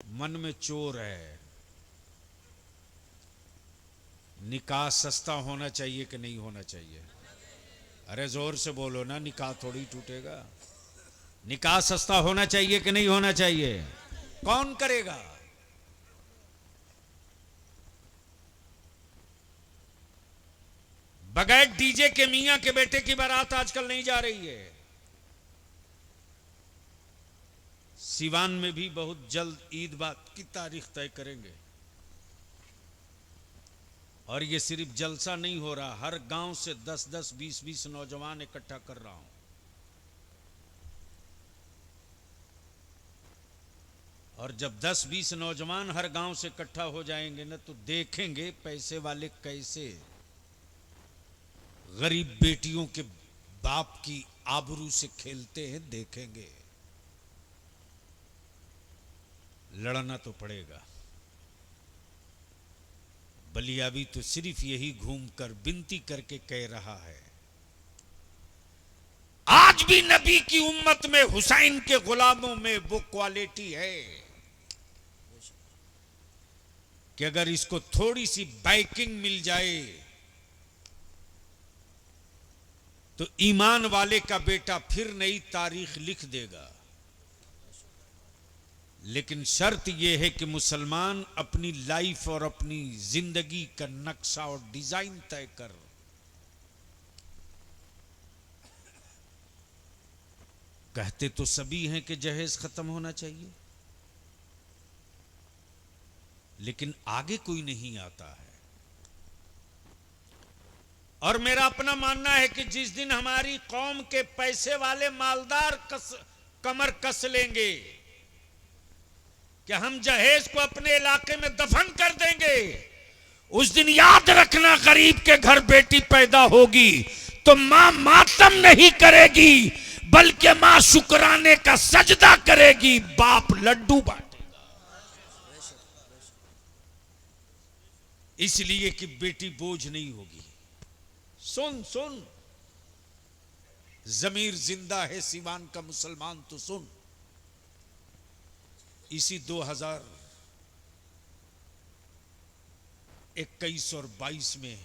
मन में चोर है। निकाह सस्ता होना चाहिए कि नहीं होना चाहिए? अरे जोर से बोलो ना, निकाह थोड़ी टूटेगा। निकाह सस्ता होना चाहिए कि नहीं होना चाहिए? कौन करेगा? बगैर डीजे के मियां के बेटे की बारात आजकल नहीं जा रही है। सिवान में भी बहुत जल्द ईद बात की तारीख तय करेंगे। और ये सिर्फ जलसा नहीं हो रहा, हर गांव से 10-10, 20-20 नौजवान इकट्ठा कर रहा हूं। और जब 10-20 नौजवान हर गांव से इकट्ठा हो जाएंगे ना, तो देखेंगे पैसे वाले कैसे गरीब बेटियों के बाप की आबरू से खेलते हैं, देखेंगे। लड़ना तो पड़ेगा। बलियावी तो सिर्फ यही घूमकर विनती करके कह रहा है, आज भी नबी की उम्मत में हुसैन के गुलामों में वो क्वालिटी है कि अगर इसको थोड़ी सी बैकिंग मिल जाए तो ईमान वाले का बेटा फिर नई तारीख लिख देगा। लेकिन शर्त यह है कि मुसलमान अपनी लाइफ और अपनी जिंदगी का नक्शा और डिजाइन तय कर। कहते तो सभी हैं कि जहेज खत्म होना चाहिए, लेकिन आगे कोई नहीं आता है। और मेरा अपना मानना है कि जिस दिन हमारी कौम के पैसे वाले मालदार कमर कस लेंगे कि हम जहेज को अपने इलाके में दफन कर देंगे, उस दिन याद रखना, गरीब के घर बेटी पैदा होगी तो मां मातम नहीं करेगी, बल्कि मां शुक्राने का सजदा करेगी, बाप लड्डू बांटेगा। इसलिए कि बेटी बोझ नहीं होगी। सुन सुन, जमीर जिंदा है सीवान का मुसलमान तो सुन। इसी 2021 और 22 में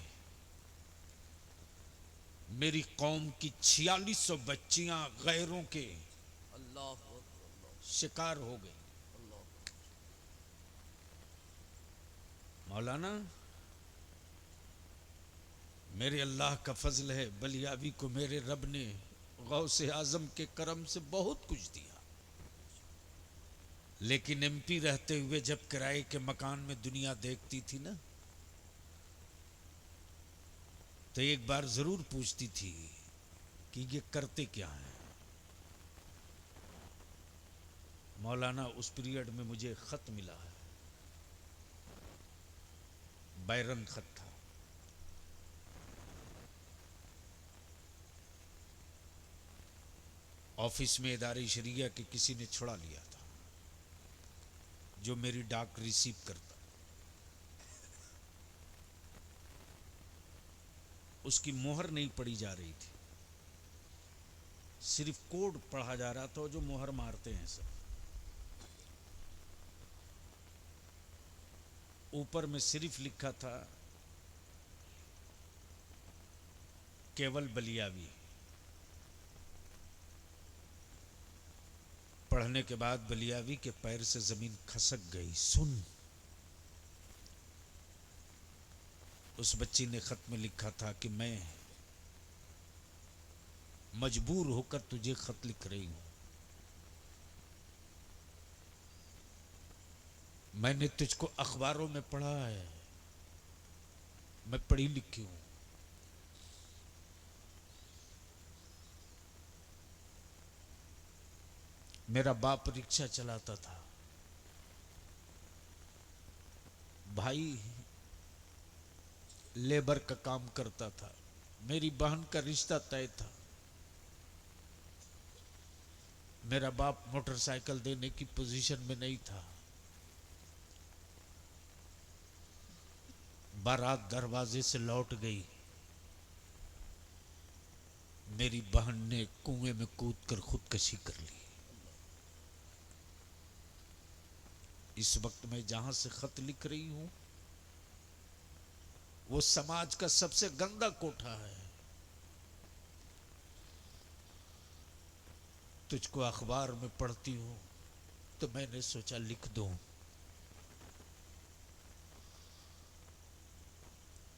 मेरी कौम की 4600 बच्चियां गैरों के शिकार हो गई। मौलाना, मेरे अल्लाह का फजल है, बलियावी को मेरे रब ने गौसे आजम के करम से बहुत कुछ दिया। लेकिन एमपी रहते हुए जब किराए के मकान में दुनिया देखती थी ना, तो एक बार जरूर पूछती थी कि ये करते क्या हैं। मौलाना, उस पीरियड में मुझे खत मिला है, बैरन खत था। ऑफिस में इदारे शरिया के किसी ने छुड़ा लिया था, जो मेरी डाक रिसीव करता। उसकी मोहर नहीं पड़ी जा रही थी, सिर्फ कोड पढ़ा जा रहा था, जो मोहर मारते हैं सब। ऊपर में सिर्फ लिखा था केवल बलियावी। पढ़ने के बाद बलियावी के पैर से जमीन खसक गई। सुन, उस बच्ची ने खत में लिखा था कि मैं मजबूर होकर तुझे खत लिख रही हूं। मैंने तुझको अखबारों में पढ़ा है, मैं पढ़ी लिखी हूं। मेरा बाप रिक्शा चलाता था, भाई लेबर का काम करता था, मेरी बहन का रिश्ता तय था। मेरा बाप मोटरसाइकिल देने की पोजीशन में नहीं था। बारात दरवाजे से लौट गई, मेरी बहन ने कुएं में कूदकर खुदकशी कर ली। इस वक्त मैं जहां से खत लिख रही हूं वो समाज का सबसे गंदा कोठा है। तुझको अखबार में पढ़ती हूं तो मैंने सोचा लिख दूं।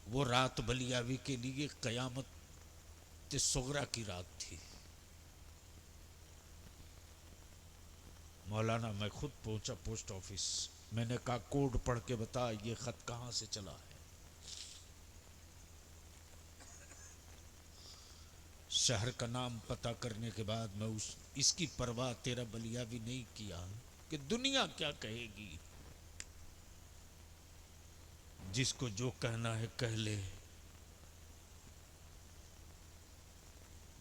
वो रात बलियावी के लिए कयामत सुगरा की रात थी। मौलाना मैं खुद पहुंचा पोस्ट ऑफिस। मैंने कहा कोड पढ़ के बता ये खत कहां से चला है। शहर का नाम पता करने के बाद मैं इसकी परवाह तेरा बलियावी नहीं किया कि दुनिया क्या कहेगी। जिसको जो कहना है कह ले।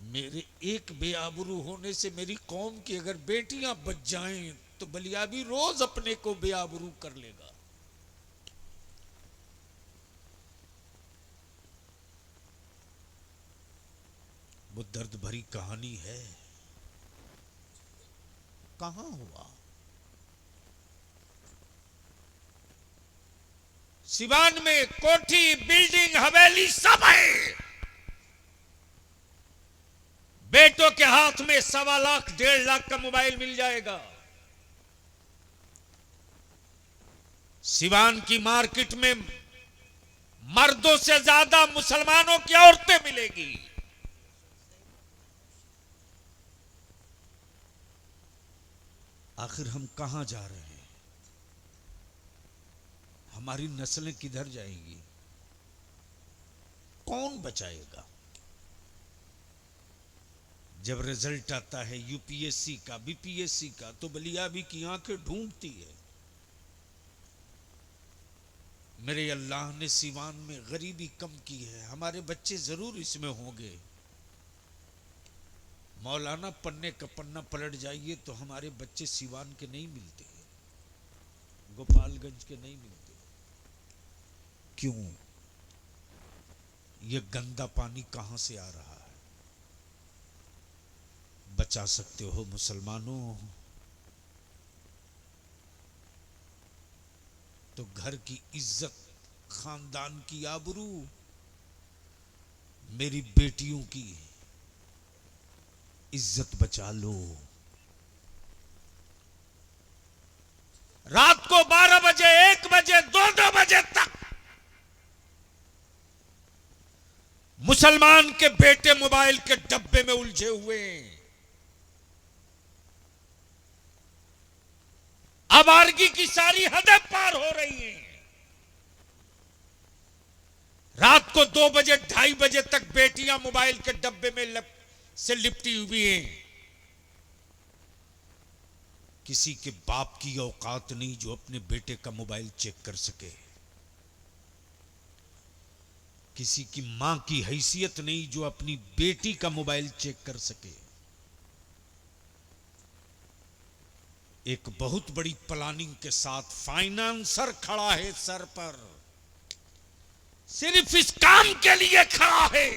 मेरे एक बेआबरू होने से मेरी कौम की अगर बेटियां बच जाएं तो बलियावी रोज अपने को बेआबरू कर लेगा। वो दर्द भरी कहानी है। कहां हुआ? सिवान में कोठी बिल्डिंग हवेली सब है। बेटों के हाथ में 1.25 लाख 1.5 लाख का मोबाइल मिल जाएगा। सिवान की मार्केट में मर्दों से ज्यादा मुसलमानों की औरतें मिलेगी। आखिर हम कहां जा रहे हैं? हमारी नस्लें किधर जाएंगी? कौन बचाएगा? जब रिजल्ट आता है यूपीएससी का बीपीएससी का तो बलियावी की आंखें ढूंढती है। मेरे अल्लाह ने सिवान में गरीबी कम की है। हमारे बच्चे जरूर इसमें होंगे। मौलाना पन्ने का पन्ना पलट जाइए तो हमारे बच्चे सिवान के नहीं मिलते, गोपालगंज के नहीं मिलते। क्यों? यह गंदा पानी कहां से आ रहा है? बचा सकते हो मुसलमानों तो घर की इज्जत, खानदान की आबरू, मेरी बेटियों की इज्जत बचा लो। रात को 12 बजे 1 बजे 2 बजे तक मुसलमान के बेटे मोबाइल के डब्बे में उलझे हुए हैं। आवारगी की सारी हदें पार हो रही हैं। रात को 2 बजे 2:30 बजे तक बेटियां मोबाइल के डब्बे में से लिपटी हुई हैं। किसी के बाप की औकात नहीं जो अपने बेटे का मोबाइल चेक कर सके। किसी की मां की हैसियत नहीं जो अपनी बेटी का मोबाइल चेक कर सके। एक बहुत बड़ी प्लानिंग के साथ फाइनेंसर खड़ा है सर पर, सिर्फ इस काम के लिए खड़ा है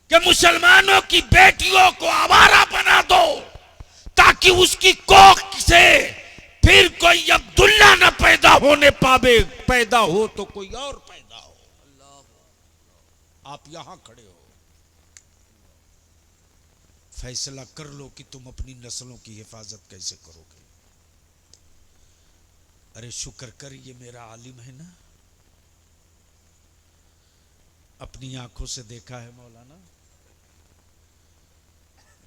कि मुसलमानों की बेटियों को आवारा बना दो ताकि उसकी कोख से फिर कोई अब्दुल्ला न पैदा होने पावे। पैदा हो तो कोई और पैदा हो। आप यहां खड़े हो, फैसला कर लो कि तुम अपनी नस्लों की हिफाजत कैसे करोगे। अरे शुक्र कर ये मेरा आलिम है ना, अपनी आंखों से देखा है मौलाना।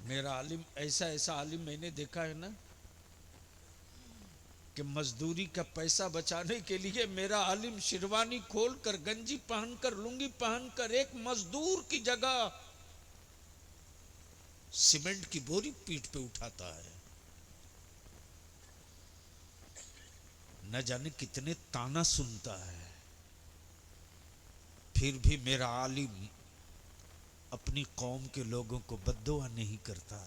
मेरा आलिम ऐसा आलिम मैंने देखा है ना कि मजदूरी का पैसा बचाने के लिए मेरा आलिम शेरवानी खोलकर, गंजी पहनकर, लुंगी पहनकर एक मजदूर की जगह सीमेंट की बोरी पीठ पे उठाता है। न जाने कितने ताना सुनता है, फिर भी मेरा आलिम अपनी कौम के लोगों को बद्दुआ नहीं करता।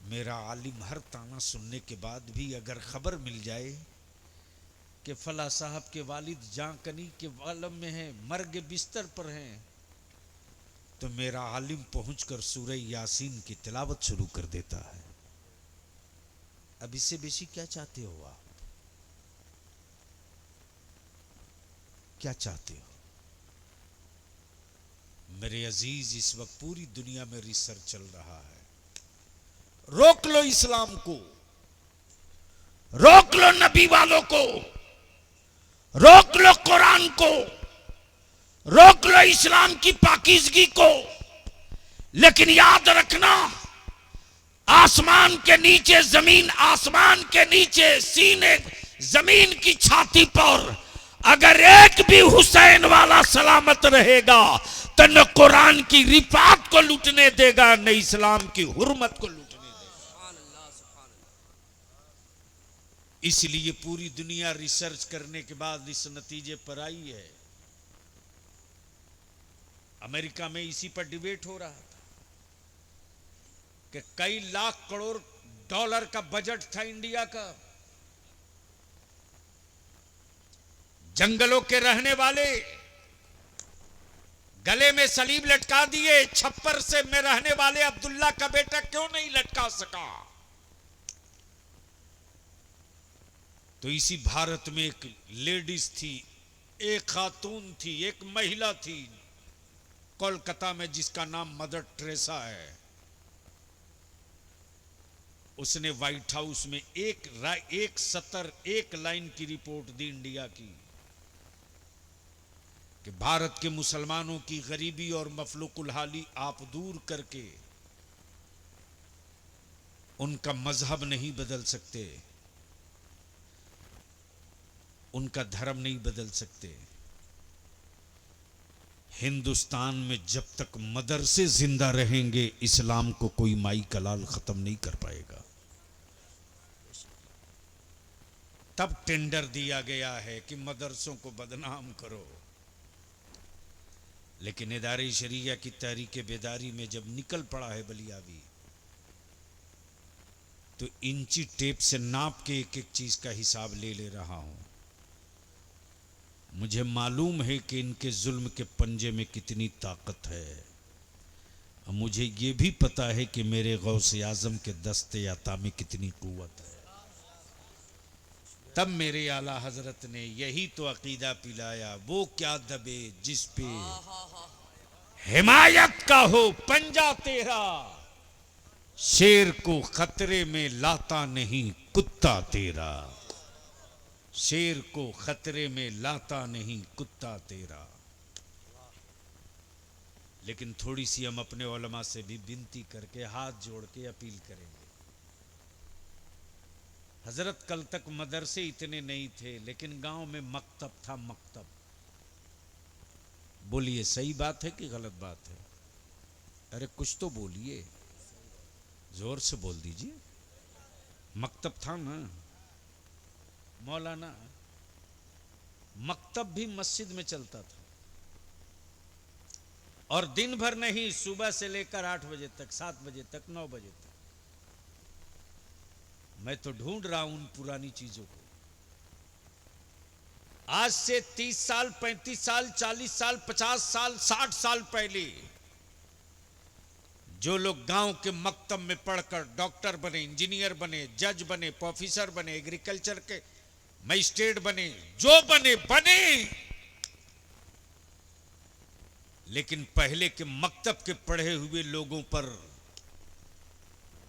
मेरा आलिम हर ताना सुनने के बाद भी अगर खबर मिल जाए कि फला साहब के वालिद जांकनी के आलम में हैं, मर्ग बिस्तर पर हैं, तो मेरा आलिम पहुंचकर सूरह यासीन की तिलावत शुरू कर देता है। अब इससे बेसी क्या चाहते हो आप? क्या चाहते हो? मेरे अजीज, इस वक्त पूरी दुनिया में रिसर्च चल रहा है। रोक लो इस्लाम को, रोक लो नबी वालों को, रोक लो कुरान को, रोक लो इस्लाम की पाकीज़गी को। लेकिन याद रखना, आसमान के नीचे जमीन, आसमान के नीचे सीने, जमीन की छाती पर अगर एक भी हुसैन वाला सलामत रहेगा तो न कुरान की रिफात को लूटने देगा, न इस्लाम की हुर्मत को लूटने देगा। इसलिए पूरी दुनिया रिसर्च करने के बाद इस नतीजे पर आई है। अमेरिका में इसी पर डिबेट हो रहा था कि कई लाख करोड़ डॉलर का बजट था इंडिया का। जंगलों के रहने वाले गले में सलीब लटका दिए, छप्पर से में रहने वाले अब्दुल्ला का बेटा क्यों नहीं लटका सका? तो इसी भारत में एक लेडीज थी, एक खातून थी, एक महिला थी कोलकाता में, जिसका नाम मदर टेरेसा है। उसने व्हाइट हाउस में एक सतर एक लाइन की रिपोर्ट दी इंडिया की कि भारत के मुसलमानों की गरीबी और मफलूकुल हाली आप दूर करके उनका मजहब नहीं बदल सकते, उनका धर्म नहीं बदल सकते। हिंदुस्तान में जब तक मदरसे जिंदा रहेंगे, इस्लाम को कोई माई कलाल खत्म नहीं कर पाएगा। तब टेंडर दिया गया है कि मदरसों को बदनाम करो। लेकिन इदारे शरिया की तहरीक बेदारी में जब निकल पड़ा है बलियावी, तो इंची टेप से नाप के एक एक चीज का हिसाब ले रहा हूं। मुझे मालूम है कि इनके जुल्म के पंजे में कितनी ताकत है। मुझे ये भी पता है कि मेरे गौसे आजम के दस्ते अता में कितनी कुव्वत है। तब मेरे आला हजरत ने यही तो अकीदा पिलाया, वो क्या दबे जिस पे हिमायत का हो पंजा तेरा, शेर को खतरे में लाता नहीं कुत्ता तेरा, शेर को खतरे में लाता नहीं कुत्ता तेरा। लेकिन थोड़ी सी हम अपने उलमा से भी विनती करके हाथ जोड़ के अपील करेंगे। हजरत कल तक मदरसे इतने नहीं थे, लेकिन गांव में मकतब था, मकतब। बोलिए सही बात है कि गलत बात है? अरे कुछ तो बोलिए, जोर से बोल दीजिए। मकतब था ना मौलाना? मकतब भी मस्जिद में चलता था, और दिन भर नहीं, सुबह से लेकर 8 बजे तक, 7 बजे तक, 9 बजे तक। मैं तो ढूंढ रहा हूं उन पुरानी चीजों को। आज से 30 साल, 35 साल, 40 साल, 50 साल, 60 साल पहले जो लोग गांव के मकतब में पढ़कर डॉक्टर बने, इंजीनियर बने, जज बने, प्रोफेसर बने, एग्रीकल्चर के मजिस्ट्रेट बने, जो बने बने, लेकिन पहले के मकतब के पढ़े हुए लोगों पर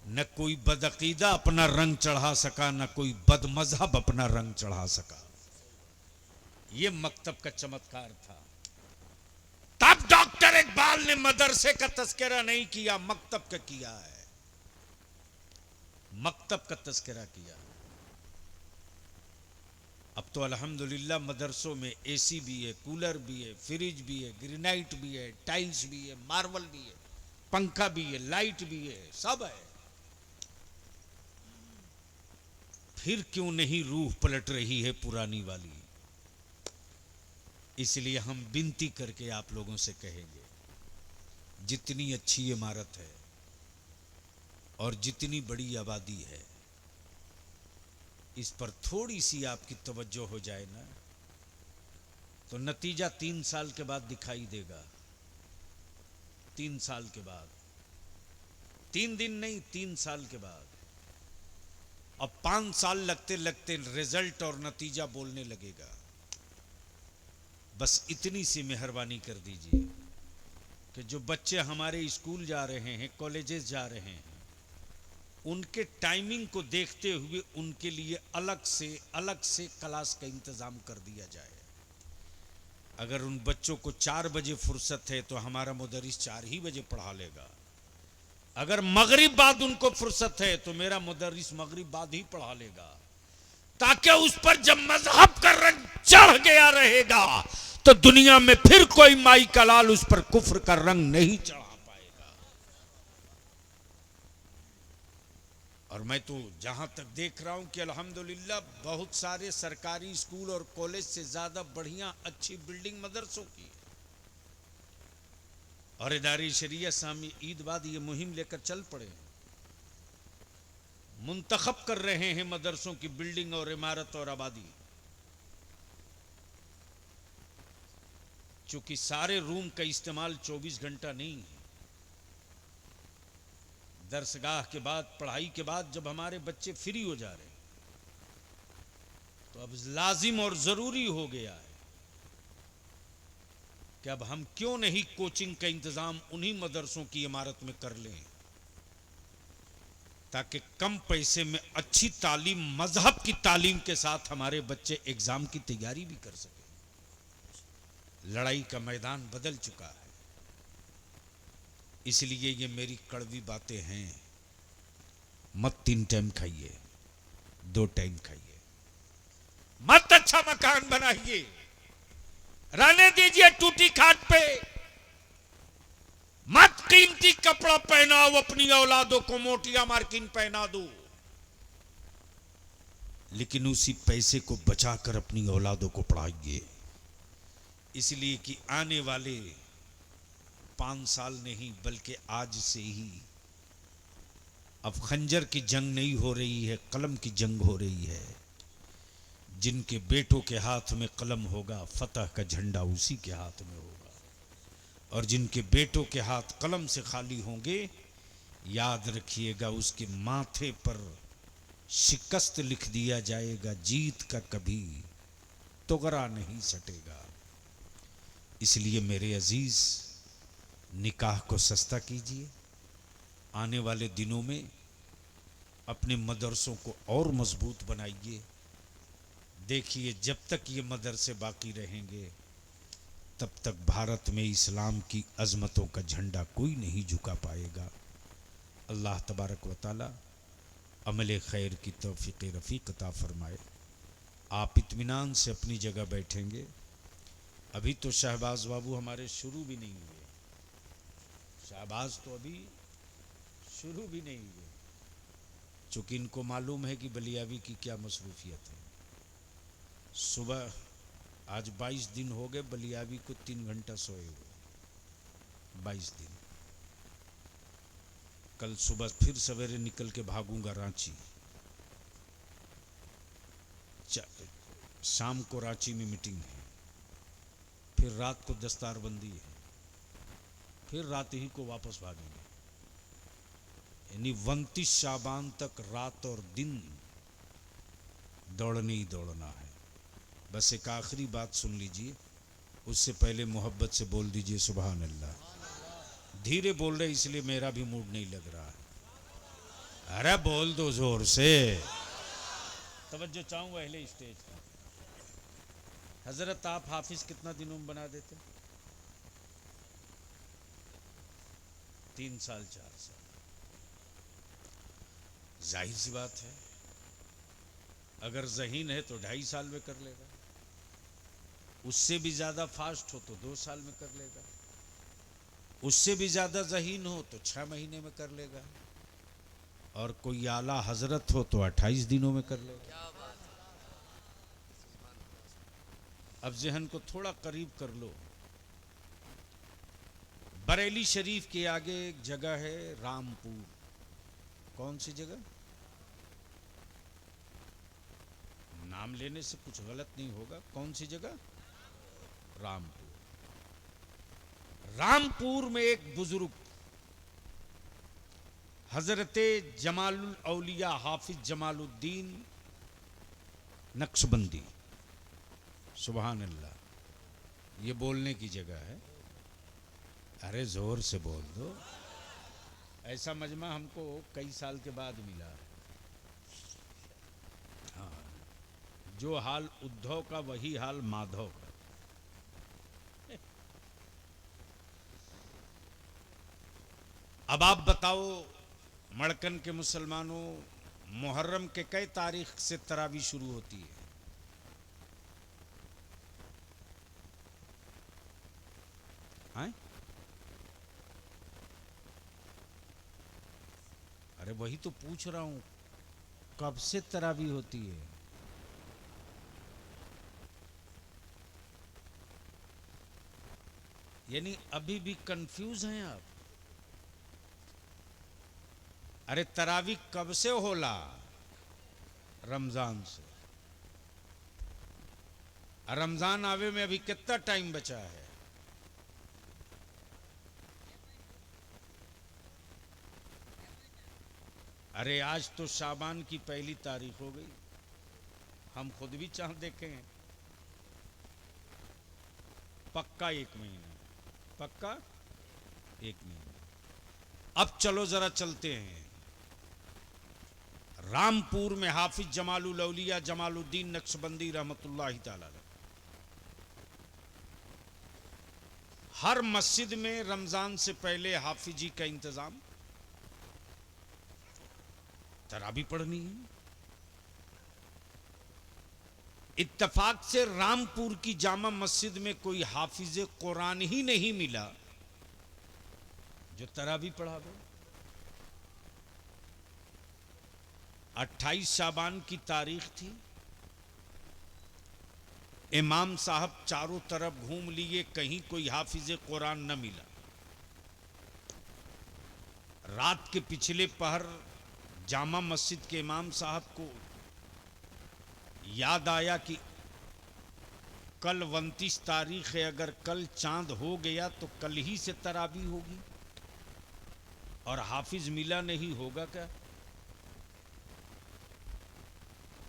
न कोई बदअकीदा अपना रंग चढ़ा सका, न कोई बदमजहब अपना रंग चढ़ा सका। यह मकतब का चमत्कार था। तब डॉक्टर इकबाल ने मदरसे का तस्करा नहीं किया, मकतब का किया है, मकतब का तस्करा किया। अब तो अल्हम्दुलिल्लाह मदरसों में एसी भी है, कूलर भी है, फ्रिज भी है, ग्रेनाइट भी है, टाइल्स भी है, मार्बल भी है, पंखा भी है, लाइट भी है, सब है। फिर क्यों नहीं रूह पलट रही है पुरानी वाली? इसलिए हम विनती करके आप लोगों से कहेंगे, जितनी अच्छी इमारत है और जितनी बड़ी आबादी है, इस पर थोड़ी सी आपकी तवज्जो हो जाए ना, तो नतीजा 3 साल के बाद दिखाई देगा। 3 साल के बाद, 3 दिन नहीं, 3 साल के बाद अब 5 साल लगते लगते रिजल्ट और नतीजा बोलने लगेगा। बस इतनी सी मेहरबानी कर दीजिए कि जो बच्चे हमारे स्कूल जा रहे हैं, कॉलेजेस जा रहे हैं, उनके टाइमिंग को देखते हुए उनके लिए अलग से क्लास का इंतजाम कर दिया जाए। अगर उन बच्चों को 4 बजे फुर्सत है तो हमारा मुदर्रिस 4 ही बजे पढ़ा लेगा। अगर मगरिब बाद उनको फुर्सत है तो मेरा मुदर्रिस मगरिब बाद ही पढ़ा लेगा, ताकि उस पर जब मजहब का रंग चढ़ गया रहेगा तो दुनिया में फिर कोई माई का लाल उस पर कुफ्र का रंग नहीं चढ़ा पाएगा। और मैं तो जहां तक देख रहा हूं कि अल्हम्दुलिल्लाह बहुत सारे सरकारी स्कूल और कॉलेज से ज्यादा बढ़िया अच्छी बिल्डिंग मदरसों की, और इदारे शरिया सामी ईद बाद ये मुहिम लेकर चल पड़े, मुंतखब कर रहे हैं मदरसों की बिल्डिंग और इमारत और आबादी। चूंकि सारे रूम का इस्तेमाल 24 घंटा नहीं है, दरसगाह के बाद, पढ़ाई के बाद जब हमारे बच्चे फ्री हो जा रहे हैं तो अब लाजिम और जरूरी हो गया है कि अब हम क्यों नहीं कोचिंग का इंतजाम उन्हीं मदरसों की इमारत में कर लें, ताकि कम पैसे में अच्छी तालीम, मजहब की तालीम के साथ हमारे बच्चे एग्जाम की तैयारी भी कर सकें। लड़ाई का मैदान बदल चुका है, इसलिए ये मेरी कड़वी बातें हैं। मत 3 टाइम खाइए, 2 टाइम खाइए, मत अच्छा मकान बनाइए, रहने दीजिए टूटी खाट पे, मत कीमती कपड़ा पहनाओ अपनी औलादों को, मोटिया मार्किन पहना दो, लेकिन उसी पैसे को बचाकर अपनी औलादों को पढ़ाइए। इसलिए कि आने वाले 5 साल नहीं बल्कि आज से ही अब खंजर की जंग नहीं हो रही है, कलम की जंग हो रही है। जिनके बेटों के हाथ में कलम होगा, फतह का झंडा उसी के हाथ में होगा, और जिनके बेटों के हाथ कलम से खाली होंगे, याद रखिएगा उसके माथे पर शिकस्त लिख दिया जाएगा, जीत का कभी तुगरा नहीं सटेगा। इसलिए मेरे अजीज, निकाह को सस्ता कीजिए। आने वाले दिनों में अपने मदरसों को और मजबूत बनाइए। देखिए, जब तक ये मदरसे बाकी रहेंगे तब तक भारत में इस्लाम की अजमतों का झंडा कोई नहीं झुका पाएगा। अल्लाह तबारक व तआला अमल खैर की तौफीक रफ़ीक अता फरमाए। आप इत्मीनान से अपनी जगह बैठेंगे। अभी तो शहबाज बाबू हमारे शुरू भी नहीं हुए, शहबाज तो अभी शुरू भी नहीं हुए, चूँकि इनको मालूम है कि बलियावी की क्या मसरूफियत है। सुबह आज 22 दिन हो गए बलियावी को 3 घंटा सोए हुए, 22 दिन। कल सुबह फिर सवेरे निकल के भागूंगा रांची, शाम को रांची में मीटिंग है, फिर रात को दस्तारबंदी है, फिर रात ही को वापस भागेंगे। यानी 29 शाबान तक रात और दिन दौड़ने ही दौड़ना है। बस एक आखिरी बात सुन लीजिए, उससे पहले मोहब्बत से बोल दीजिए सुभान अल्लाह। धीरे बोल रहे इसलिए मेरा भी मूड नहीं लग रहा है। अरे बोल दो जोर से, तवज्जो चाहूंगा अहले स्टेज का। हजरत, आप हाफिज कितना दिनों में बना देते? 3 साल 4 साल। जाहिर सी बात है, अगर ज़हीन है तो 2.5 साल में कर लेगा, उससे भी ज़्यादा फास्ट हो तो 2 साल में कर लेगा, उससे भी ज़्यादा ज़हीन हो तो 6 महीने में कर लेगा, और कोई आला हजरत हो तो 28 दिनों में कर लेगा। अब जहन को थोड़ा करीब कर लो। बरेली शरीफ के आगे एक जगह है रामपुर। कौन सी जगह? नाम लेने से कुछ गलत नहीं होगा। कौन सी जगह? रामपुर। रामपुर में एक बुजुर्ग हजरत जमालुल औलिया हाफिज जमालुद्दीन नक्शबंदी। सुभान अल्लाह। ये बोलने की जगह है, अरे जोर से बोल दो। ऐसा मजमा हमको कई साल के बाद मिला। हाँ, जो हाल उद्धव का वही हाल माधव का। अब आप बताओ मड़कन के मुसलमानों, मुहर्रम के कई तारीख से तरावी शुरू होती है? हैं? अरे वही तो पूछ रहा हूं, कब से तरावी होती है? यानी अभी भी कंफ्यूज हैं आप? अरे तरावी कब से होला? रमजान से। रमजान आवे में अभी कितना टाइम बचा है? अरे आज तो शाबान की पहली तारीख हो गई, हम खुद भी चांद देखे हैं। पक्का 1 महीना, पक्का 1 महीना। अब चलो जरा चलते हैं रामपुर में हाफिज जमालुल औलिया जमालुद्दीन नक्शबंदी रहमतुल्लाहि तआला अलैह। हर मस्जिद में रमजान से पहले हाफिजी का इंतजाम, तरावी पढ़नी है। इत्तफाक से रामपुर की जामा मस्जिद में कोई हाफिज कुरान ही नहीं मिला जो तरावी पढ़ावे। 28 शाबान की तारीख थी। इमाम साहब चारों तरफ घूम लिए, कहीं कोई हाफिज कुरान न मिला। रात के पिछले पहर जामा मस्जिद के इमाम साहब को याद आया कि कल 29 तारीख है, अगर कल चांद हो गया तो कल ही से तरावी होगी और हाफिज मिला नहीं होगा क्या?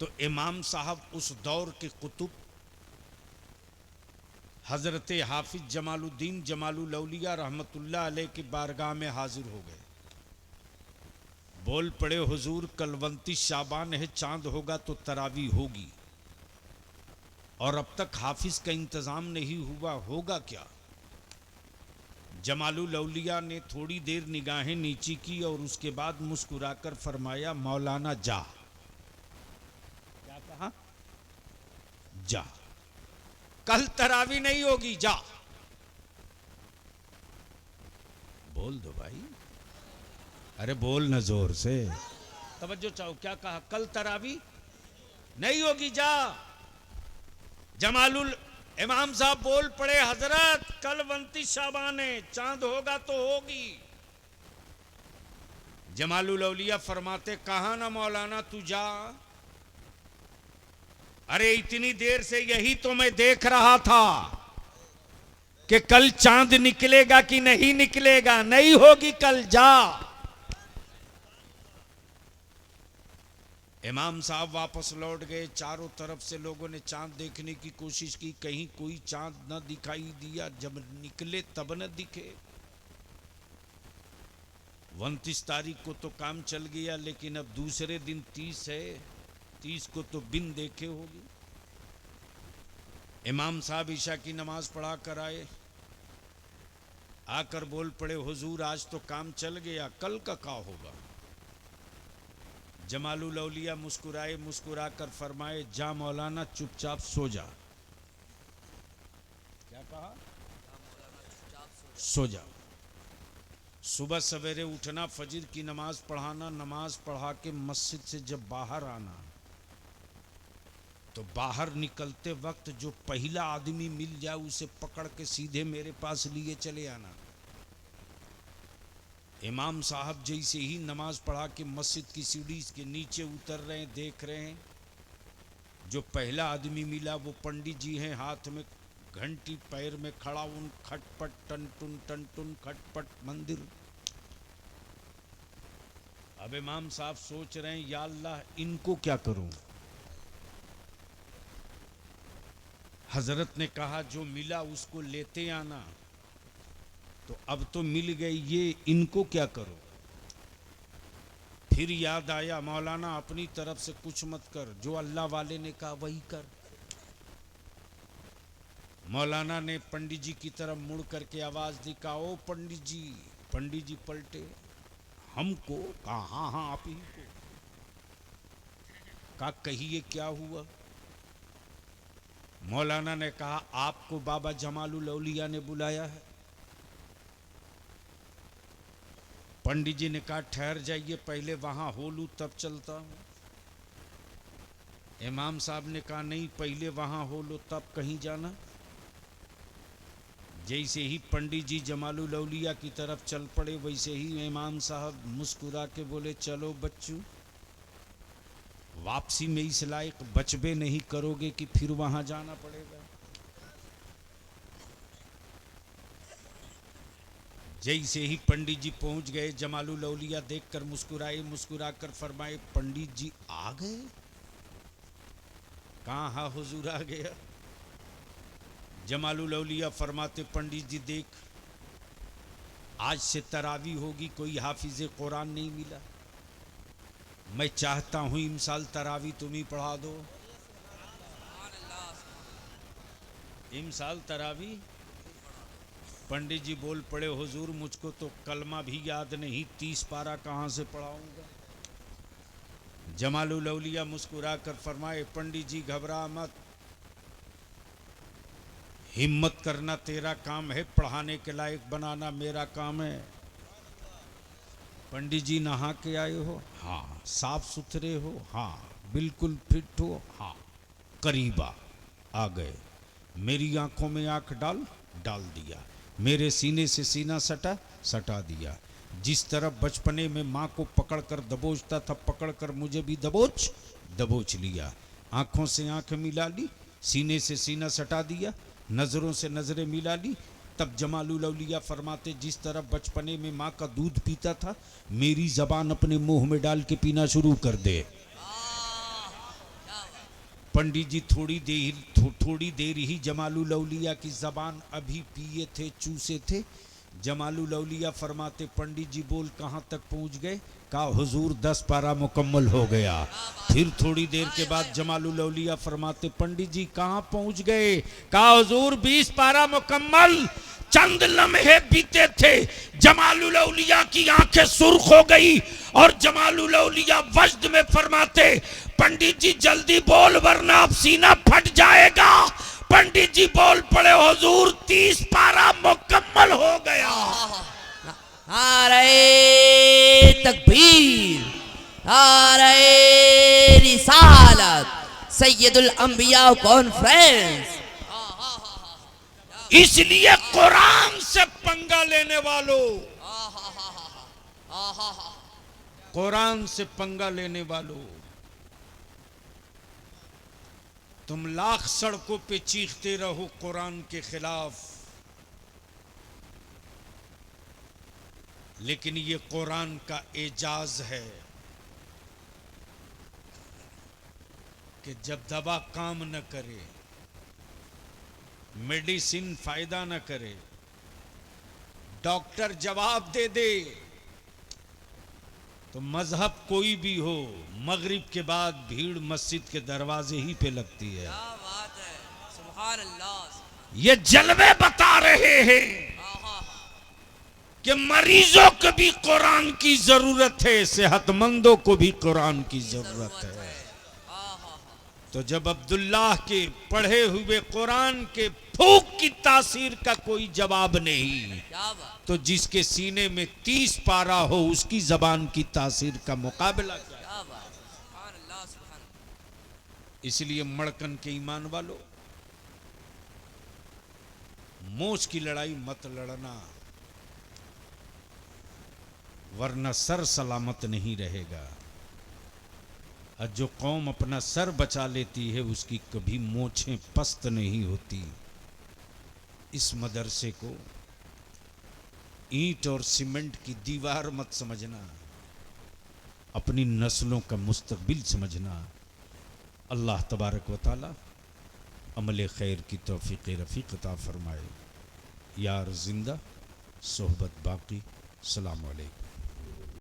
तो इमाम साहब उस दौर के कुतुब हजरत हाफिज जमालुद्दीन जमालुल औलिया रहमतुल्लाह अलैह की बारगाह में हाजिर हो गए। बोल पड़े, हुजूर कल 29 शाबान है, चांद होगा तो तरावी होगी और अब तक हाफिज का इंतजाम नहीं हुआ, होगा क्या? जमालुल औलिया ने थोड़ी देर निगाहें नीची की और उसके बाद मुस्कुराकर फरमाया, मौलाना जा। क्या कहा? जा, कल तरावी नहीं होगी, जा। बोल दो भाई, अरे बोल न जोर से, तवज्जो चाहो। क्या कहा? कल तरावी नहीं होगी, जा। जमालुल इमाम साहब बोल पड़े, हजरत कल 29 शाबान है, चांद होगा तो होगी। जमालुल औलिया फरमाते, कहा ना मौलाना तू जा। अरे इतनी देर से यही तो मैं देख रहा था कि कल चांद निकलेगा कि नहीं निकलेगा। नहीं होगी कल, जा। इमाम साहब वापस लौट गए। चारों तरफ से लोगों ने चांद देखने की कोशिश की, कहीं कोई चांद न दिखाई दिया। जब निकले तब न दिखे। 29 तारीख को तो काम चल गया, लेकिन अब दूसरे दिन 30 है, 30 को तो बिन देखे होगी। इमाम साहब ईशा की नमाज पढ़ा कर आए, आकर बोल पड़े, हुजूर आज तो काम चल गया, कल का क्या होगा? जमालुल औलिया मुस्कुराए, मुस्कुरा कर फरमाए, जा मौलाना चुपचाप सो जा। क्या कहा? सो जा। सुबह सवेरे उठना, फजर की नमाज पढ़ाना, नमाज पढ़ा के मस्जिद से जब बाहर आना तो बाहर निकलते वक्त जो पहला आदमी मिल जाए उसे पकड़ के सीधे मेरे पास लिए चले आना। इमाम साहब जैसे ही नमाज पढ़ा के मस्जिद की सीढ़ी के नीचे उतर रहे हैं, देख रहे हैं जो पहला आदमी मिला वो पंडित जी हैं, हाथ में घंटी, पैर में खड़ा, उन खटपट टन टुन खटपट मंदिर। अब इमाम साहब सोच रहे हैं, या अल्लाह इनको क्या करूं। हजरत ने कहा जो मिला उसको लेते आना। तो अब तो मिल गई, ये इनको क्या करो। फिर याद आया, मौलाना अपनी तरफ से कुछ मत कर, जो अल्लाह वाले ने कहा वही कर। मौलाना ने पंडित जी की तरफ मुड़ करके आवाज दी, कहा ओ पंडित जी। पंडित जी पलटे, हमको? कहा हाँ हाँ आप ही को। कहा कहिए क्या हुआ। मौलाना ने कहा आपको बाबा जमालुल औलिया ने बुलाया है। पंडित जी ने कहा ठहर जाइए, पहले वहां हो लूं तब चलता हूं। इमाम साहब ने कहा नहीं, पहले वहां हो लो तब कहीं जाना। जैसे ही पंडित जी जमालुल औलिया की तरफ चल पड़े, वैसे ही इमाम साहब मुस्कुरा के बोले, चलो बच्चों, वापसी में इस लायक बचबे नहीं करोगे कि फिर वहां जाना पड़ेगा। जैसे ही पंडित जी पहुंच गए, जमालुल औलिया देखकर मुस्कुराए, मुस्कुराकर फरमाए, पंडित जी आ गए? कहाँ हा हुजूर आ गया। जमालुल औलिया फरमाते, पंडित जी देख, आज से तरावी होगी, कोई हाफिज कुरान नहीं मिला। मैं चाहता हूं इमसाल तरावी तुम ही पढ़ा दो। इमसाल तरावी। पंडित जी बोल पड़े, हुजूर मुझको तो कलमा भी याद नहीं, 30 पारा कहां से पढ़ाऊंगा। जमालुल औलिया मुस्कुरा कर फरमाए, पंडित जी घबरा मत, हिम्मत करना तेरा काम है, पढ़ाने के लायक बनाना मेरा काम है। पंडित जी नहा के आए हो? हाँ। साफ सुथरे हो? हाँ। बिल्कुल फिट हो? हाँ। करीबा आ गए, मेरी आंखों में आंख डाल दिया, मेरे सीने से सीना सटा दिया। जिस तरह बचपने में माँ को पकड़कर दबोचता था, पकड़कर मुझे भी दबोच लिया। आंखों से आंख मिला ली, सीने से सीना सटा दिया, नजरों से नजरें मिला ली। तब जमालुल औलिया फरमाते, जिस तरह बचपने में माँ का दूध पीता था, मेरी जबान अपने मुंह में डाल के पीना शुरू कर दे। पंडित जी थोड़ी देर ही जमालुल औलिया की जबान अभी पिए थे, चूसे थे। जमालुल औलिया फरमाते, पंडित जी बोल कहाँ तक पहुँच गए। कहा हुजूर 10 पारा मुकम्मल हो गया। फिर थोड़ी देर के बाद जमालुल औलिया फरमाते, पंडित जी कहाँ पहुँच गए। कहा हुजूर 20 पारा मुकम्मल। चंद लम्हे बीते थे, जमालुल औलिया की आंखें सुर्ख हो गई और जमालुल औलिया वज्द में फरमाते, पंडित जी जल्दी बोल वरना अब सीना फट जाएगा। पंडित जी बोल पड़े, हुजूर 30 पारा मुकम्मल हो गया। नारे तकबीर, नारे रिसालत, सैयदुल अंबिया कॉन्फ्रेंस। इसलिए कुरान से पंगा लेने वालों, कुरान से पंगा लेने वालों, तुम लाख सड़कों पे चीखते रहो कुरान के खिलाफ, लेकिन ये कुरान का एजाज है कि जब दवा काम न करे, मेडिसिन फायदा न करे, डॉक्टर जवाब दे तो मजहब कोई भी हो, मगरिब के बाद भीड़ मस्जिद के दरवाजे ही पे लगती है। क्या बात है, सुभान अल्लाह। ये जलवे बता रहे हैं कि मरीजों को भी कुरान की जरूरत है, सेहतमंदों को भी कुरान की जरूरत है। तो जब अब्दुल्लाह के पढ़े हुए कुरान के फूक की तासीर का कोई जवाब नहीं, तो जिसके सीने में 30 पारा हो उसकी जबान की तासीर का मुकाबला क्या। इसलिए मड़कन के ईमान वालों, मोच की लड़ाई मत लड़ना, वरना सर सलामत नहीं रहेगा। और जो कौम अपना सर बचा लेती है उसकी कभी मोछें पस्त नहीं होती। इस मदरसे को ईंट और सीमेंट की दीवार मत समझना, अपनी नस्लों का मुस्तकबिल समझना। अल्लाह तबारक व तआला अमल खैर की तौफीक रफ़ीक अता फरमाए। यार जिंदा सोहबत बाकी। सलाम अलैकुम।